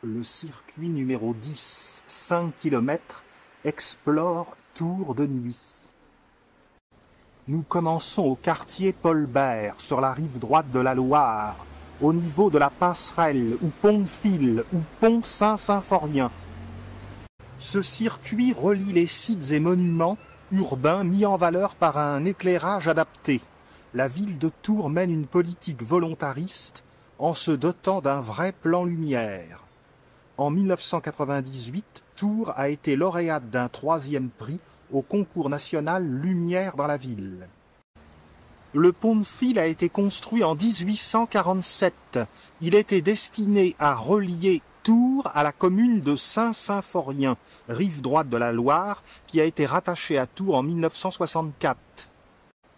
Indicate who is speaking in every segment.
Speaker 1: Le circuit numéro 10, 5 km, explore Tours de nuit. Nous commençons au quartier Paul Bert, sur la rive droite de la Loire, au niveau de la passerelle ou pont de fil ou pont Saint-Symphorien. Ce circuit relie les sites et monuments urbains mis en valeur par un éclairage adapté. La ville de Tours mène une politique volontariste en se dotant d'un vrai plan lumière. En 1998, Tours a été lauréate d'un 3e prix au concours national Lumière dans la ville. Le pont de fil a été construit en 1847. Il était destiné à relier Tours à la commune de Saint-Symphorien, rive droite de la Loire, qui a été rattachée à Tours en 1964.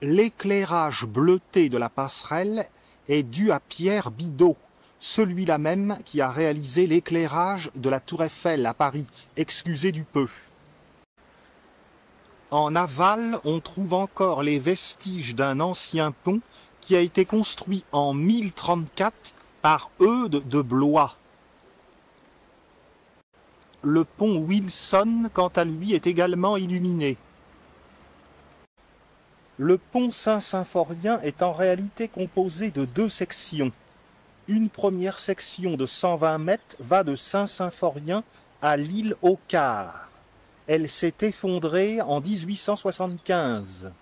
Speaker 1: L'éclairage bleuté de la passerelle est dû à Pierre Bidault, celui-là même qui a réalisé l'éclairage de la Tour Eiffel à Paris, excusez du peu. En aval, on trouve encore les vestiges d'un ancien pont qui a été construit en 1034 par Eudes de Blois. Le pont Wilson, quant à lui, est également illuminé. Le pont Saint-Symphorien est en réalité composé de 2 sections. Une première section de 120 mètres va de Saint-Symphorien à l'île aux Quarts. Elle s'est effondrée en 1875.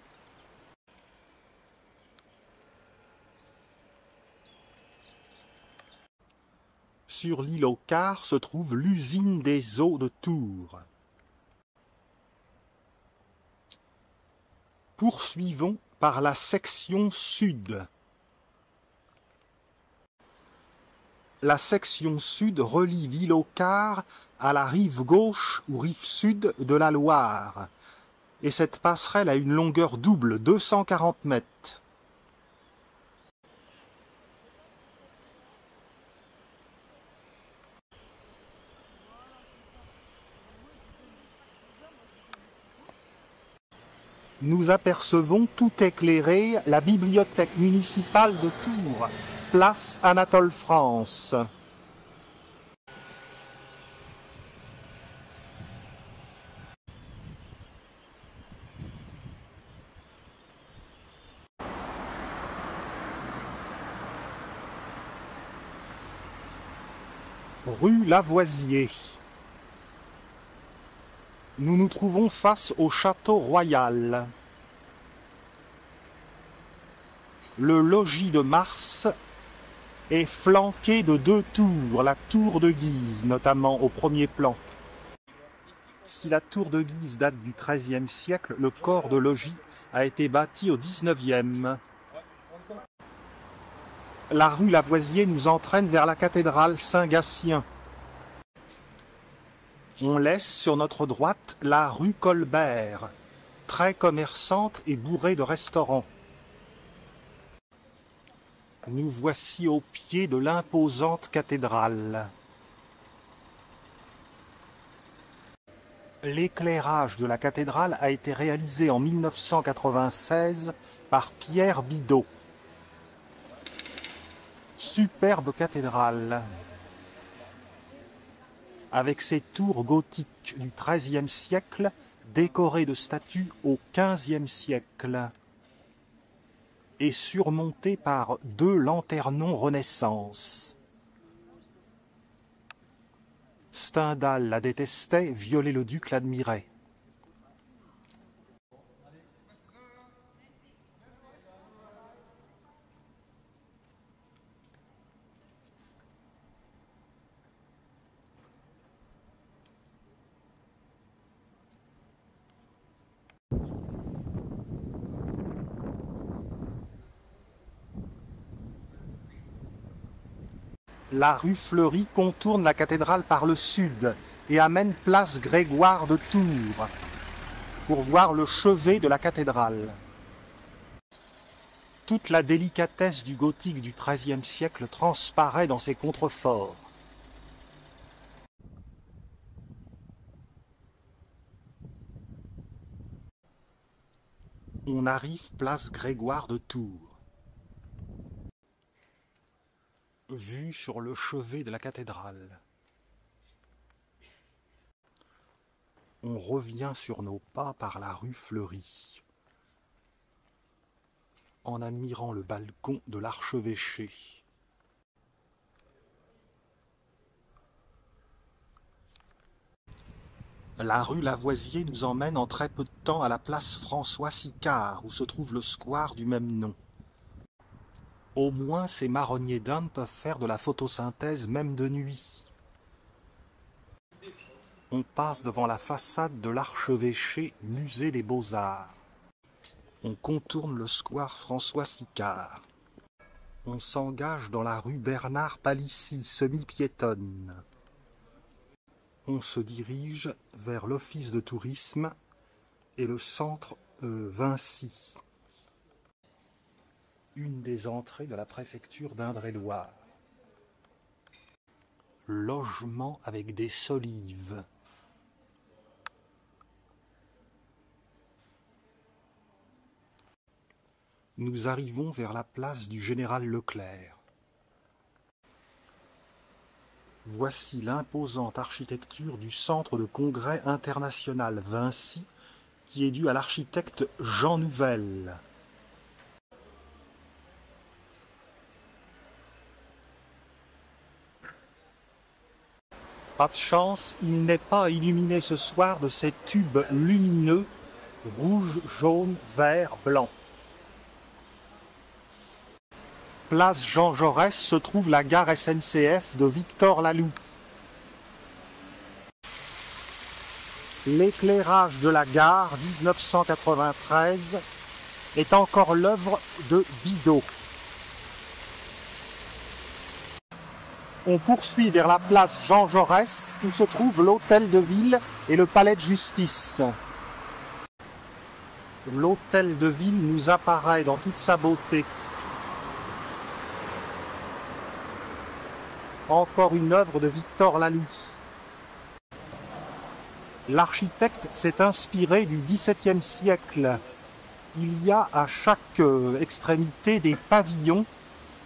Speaker 1: Sur l'île aux Quarts se trouve l'usine des eaux de Tours. Poursuivons par la section sud. La section sud relie l'île aux Quarts à la rive gauche ou rive sud de la Loire. Et cette passerelle a une longueur double, 240 mètres. Nous apercevons tout éclairé la bibliothèque municipale de Tours, place Anatole France. Rue Lavoisier. Nous nous trouvons face au château royal. Le logis de Mars est flanqué de 2 tours, la tour de Guise notamment au premier plan. Si la tour de Guise date du XIIIe siècle, le corps de logis a été bâti au XIXe. La rue Lavoisier nous entraîne vers la cathédrale Saint-Gatien. On laisse sur notre droite la rue Colbert, très commerçante et bourrée de restaurants. Nous voici au pied de l'imposante cathédrale. L'éclairage de la cathédrale a été réalisé en 1996 par Pierre Bidault. Superbe cathédrale, avec ses tours gothiques du XIIIe siècle, décorées de statues au XVe siècle, et surmontée par 2 lanternons Renaissance. Stendhal la détestait, Viollet-le-Duc l'admirait. La rue Fleury contourne la cathédrale par le sud et amène place Grégoire de Tours pour voir le chevet de la cathédrale. Toute la délicatesse du gothique du XIIIe siècle transparaît dans ces contreforts. On arrive place Grégoire de Tours. Vue sur le chevet de la cathédrale. On revient sur nos pas par la rue Fleury, en admirant le balcon de l'archevêché. La rue Lavoisier nous emmène en très peu de temps à la place François-Sicard, où se trouve le square du même nom. Au moins, ces marronniers d'Inde peuvent faire de la photosynthèse même de nuit. On passe devant la façade de l'archevêché Musée des Beaux-Arts. On contourne le square François-Sicard. On s'engage dans la rue Bernard Palissy, semi-piétonne. On se dirige vers l'office de tourisme et le centre Vinci, une des entrées de la préfecture d'Indre-et-Loire. Logement avec des solives. Nous arrivons vers la place du Général Leclerc. Voici l'imposante architecture du Centre de Congrès International Vinci, qui est due à l'architecte Jean Nouvel. Pas de chance, il n'est pas illuminé ce soir de ces tubes lumineux, rouge, jaune, vert, blanc. Place Jean Jaurès se trouve la gare SNCF de Victor-Laloux. L'éclairage de la gare 1993 est encore l'œuvre de Bidault. On poursuit vers la place Jean Jaurès où se trouve l'hôtel de ville et le palais de justice. L'hôtel de ville nous apparaît dans toute sa beauté. Encore une œuvre de Victor Laloux. L'architecte s'est inspiré du XVIIe siècle. Il y a à chaque extrémité des pavillons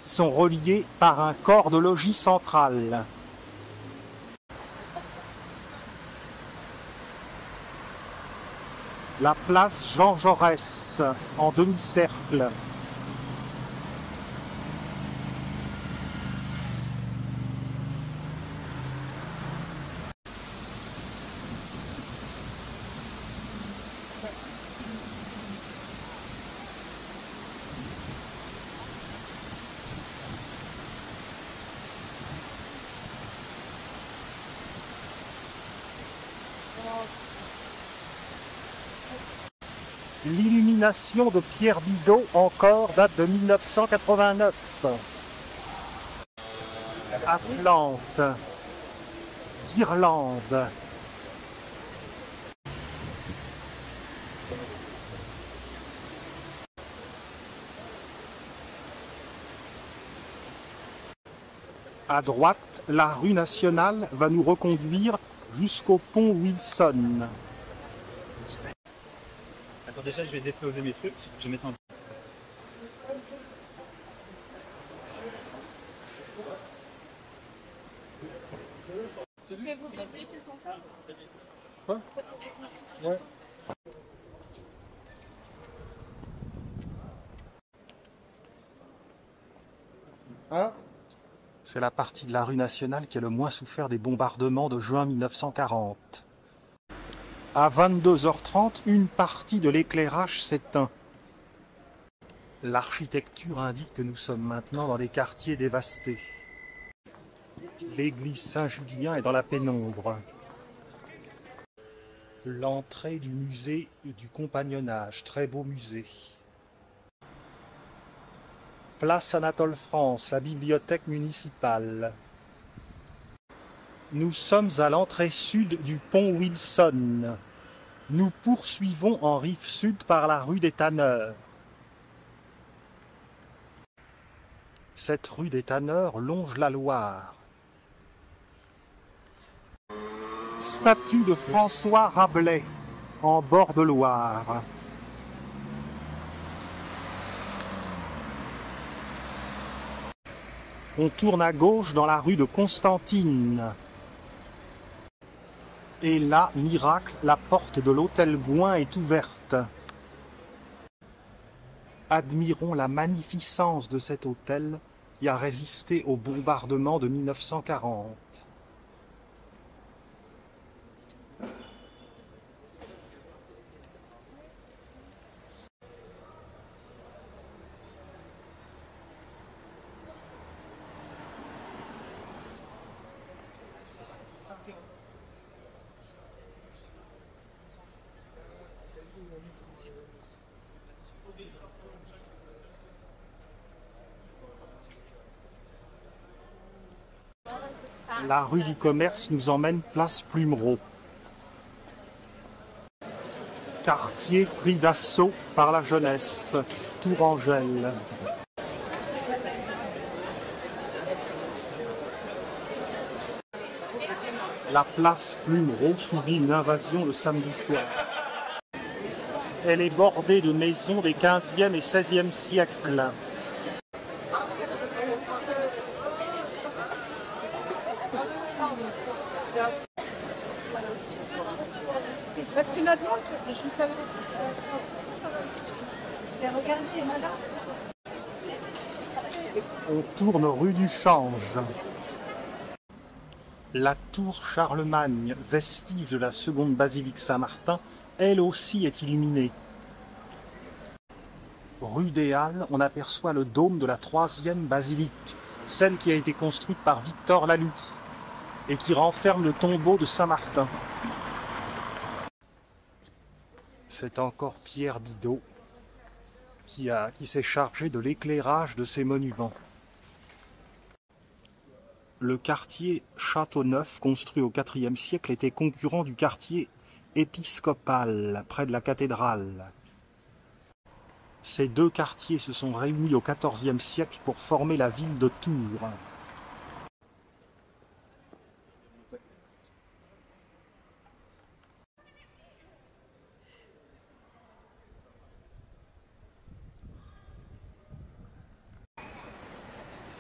Speaker 1: qui sont reliés par un corps de logis central. La place Jean Jaurès, en demi-cercle. L'illumination de Pierre Bidault encore date de 1989. Atlante, Guirlande. À droite, la rue nationale va nous reconduire jusqu'au pont Wilson.
Speaker 2: Attends, déjà, je vais déposer mes trucs. Je vais mettre un...
Speaker 3: Mais vous voulez qu'ils sont ça?
Speaker 1: Quoi? Ouais. Hein? C'est la partie de la rue nationale qui a le moins souffert des bombardements de juin 1940. À 22h30, une partie de l'éclairage s'éteint. L'architecture indique que nous sommes maintenant dans des quartiers dévastés. L'église Saint-Julien est dans la pénombre. L'entrée du musée du Compagnonnage, très beau musée. Place Anatole France, la bibliothèque municipale. Nous sommes à l'entrée sud du pont Wilson. Nous poursuivons en rive sud par la rue des Tanneurs. Cette rue des Tanneurs longe la Loire. Statue de François Rabelais, en bord de Loire. On tourne à gauche dans la rue de Constantine. Et là, miracle, la porte de l'hôtel Gouin est ouverte. Admirons la magnificence de cet hôtel qui a résisté au bombardement de 1940. La rue du Commerce nous emmène place Plumereau. Quartier pris d'assaut par la jeunesse, Tourangelle. La place Plumereau subit une invasion le samedi soir. Elle est bordée de maisons des 15e et 16e siècles.
Speaker 3: Parce que notre montre, je savais. J'ai regardé, madame.
Speaker 1: On tourne rue du Change. La tour Charlemagne, vestige de la seconde basilique Saint-Martin, elle aussi est illuminée. Rue des Halles, on aperçoit le dôme de la troisième basilique, celle qui a été construite par Victor Laloux et qui renferme le tombeau de Saint-Martin. C'est encore Pierre Bidot qui s'est chargé de l'éclairage de ces monuments. Le quartier Châteauneuf, construit au IVe siècle, était concurrent du quartier épiscopal, près de la cathédrale. Ces deux quartiers se sont réunis au XIVe siècle pour former la ville de Tours.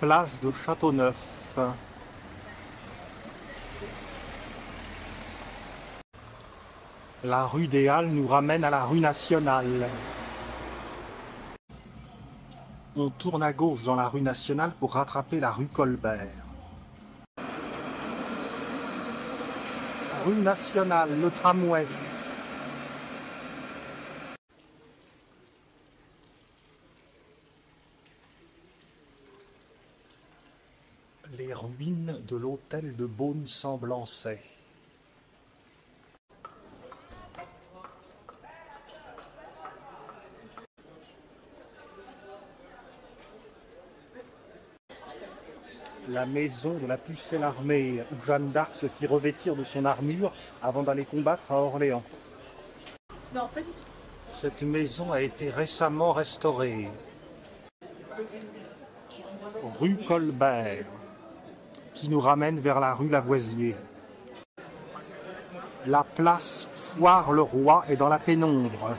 Speaker 1: Place de Châteauneuf. La rue des Halles nous ramène à la rue nationale. On tourne à gauche dans la rue nationale pour rattraper la rue Colbert. Rue nationale, le tramway. Les ruines de l'hôtel de Beaune-Semblançay. La maison de la Pucelle armée, où Jeanne d'Arc se fit revêtir de son armure avant d'aller combattre à Orléans.
Speaker 3: Non, pas du tout.
Speaker 1: Cette maison a été récemment restaurée. Rue Colbert, qui nous ramène vers la rue Lavoisier. La place Foire-le-Roi est dans la pénombre.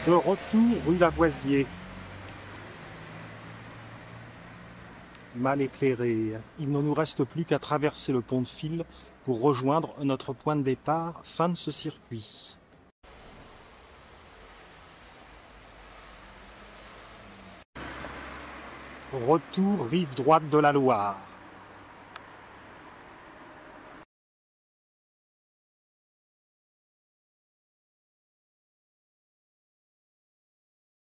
Speaker 1: De retour rue Lavoisier. Mal éclairé, il ne nous reste plus qu'à traverser le pont de Fil pour rejoindre notre point de départ, fin de ce circuit. Retour rive droite de la Loire.